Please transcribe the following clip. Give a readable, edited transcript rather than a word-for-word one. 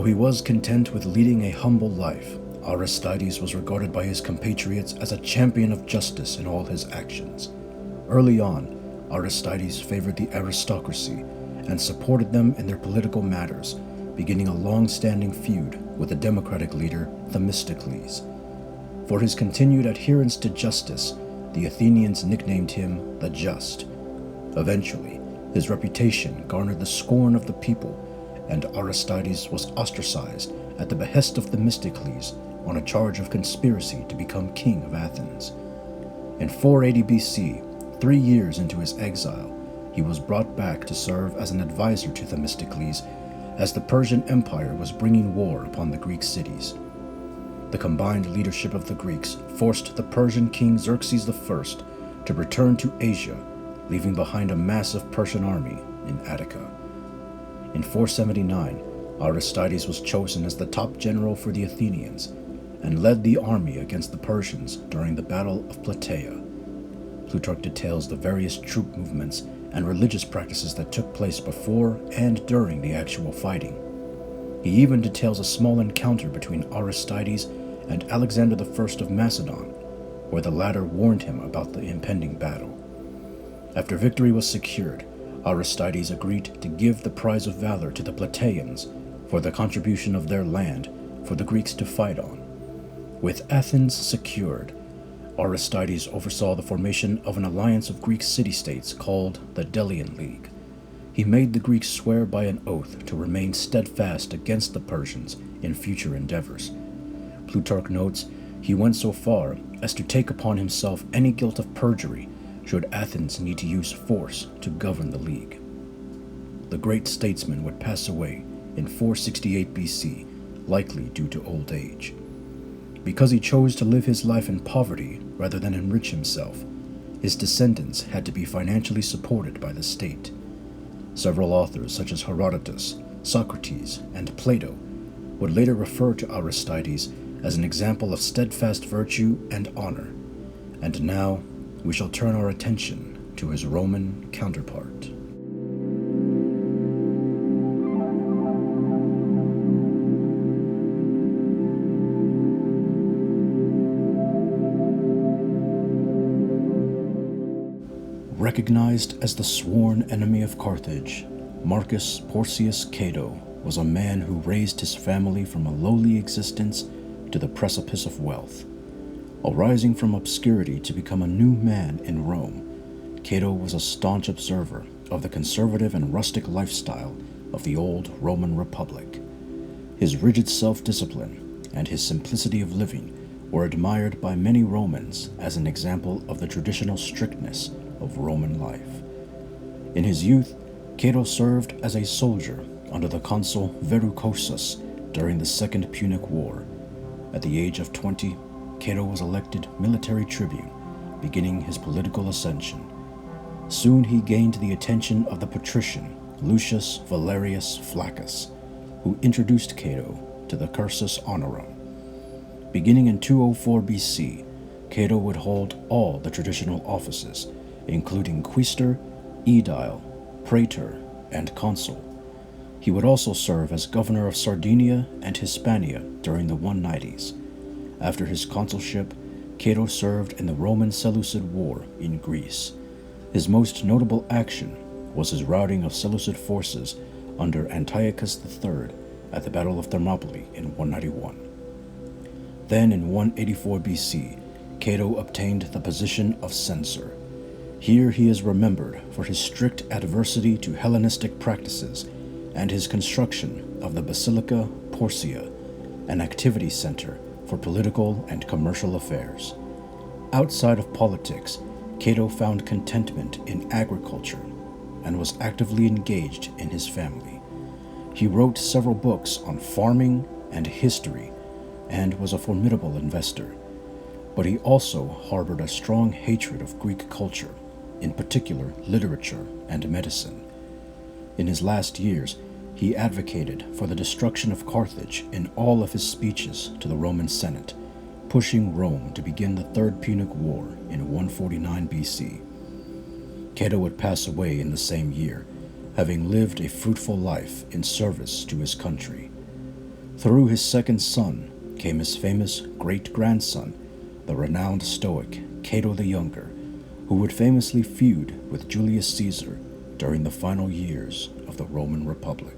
Though he was content with leading a humble life, Aristides was regarded by his compatriots as a champion of justice in all his actions. Early on, Aristides favored the aristocracy and supported them in their political matters, beginning a long-standing feud with the democratic leader Themistocles. For his continued adherence to justice, the Athenians nicknamed him the Just. Eventually, his reputation garnered the scorn of the people, and Aristides was ostracized at the behest of Themistocles on a charge of conspiracy to become king of Athens. In 480 BC, 3 years into his exile, he was brought back to serve as an advisor to Themistocles as the Persian Empire was bringing war upon the Greek cities. The combined leadership of the Greeks forced the Persian king Xerxes I to return to Asia, leaving behind a massive Persian army in Attica. In 479, Aristides was chosen as the top general for the Athenians and led the army against the Persians during the Battle of Plataea. Plutarch details the various troop movements and religious practices that took place before and during the actual fighting. He even details a small encounter between Aristides and Alexander I of Macedon, where the latter warned him about the impending battle. After victory was secured, Aristides agreed to give the prize of valor to the Plataeans for the contribution of their land for the Greeks to fight on. With Athens secured, Aristides oversaw the formation of an alliance of Greek city-states called the Delian League. He made the Greeks swear by an oath to remain steadfast against the Persians in future endeavors. Plutarch notes he went so far as to take upon himself any guilt of perjury should Athens need to use force to govern the League. The great statesman would pass away in 468 BC, likely due to old age. Because he chose to live his life in poverty rather than enrich himself, his descendants had to be financially supported by the state. Several authors such as Herodotus, Socrates, and Plato would later refer to Aristides as an example of steadfast virtue and honor. And now, we shall turn our attention to his Roman counterpart. Recognized as the sworn enemy of Carthage, Marcus Porcius Cato was a man who raised his family from a lowly existence to the precipice of wealth. Arising from obscurity to become a new man in Rome, Cato was a staunch observer of the conservative and rustic lifestyle of the old Roman Republic. His rigid self-discipline and his simplicity of living were admired by many Romans as an example of the traditional strictness of Roman life. In his youth, Cato served as a soldier under the consul Verrucosus during the Second Punic War. At the age of 20, Cato was elected military tribune, beginning his political ascension. Soon he gained the attention of the patrician Lucius Valerius Flaccus, who introduced Cato to the cursus honorum. Beginning in 204 BC, Cato would hold all the traditional offices, including quaestor, aedile, praetor, and consul. He would also serve as governor of Sardinia and Hispania during the 190s. After his consulship, Cato served in the Roman Seleucid War in Greece. His most notable action was his routing of Seleucid forces under Antiochus III at the Battle of Thermopylae in 191. Then in 184 BC, Cato obtained the position of censor. Here he is remembered for his strict adversity to Hellenistic practices and his construction of the Basilica Porcia, an activity center for political and commercial affairs. Outside of politics, Cato found contentment in agriculture and was actively engaged in his family. He wrote several books on farming and history and was a formidable investor. But he also harbored a strong hatred of Greek culture, in particular literature and medicine. In his last years, he advocated for the destruction of Carthage in all of his speeches to the Roman Senate, pushing Rome to begin the Third Punic War in 149 BC. Cato would pass away in the same year, having lived a fruitful life in service to his country. Through his second son came his famous great-grandson, the renowned Stoic Cato the Younger, who would famously feud with Julius Caesar during the final years of the Roman Republic.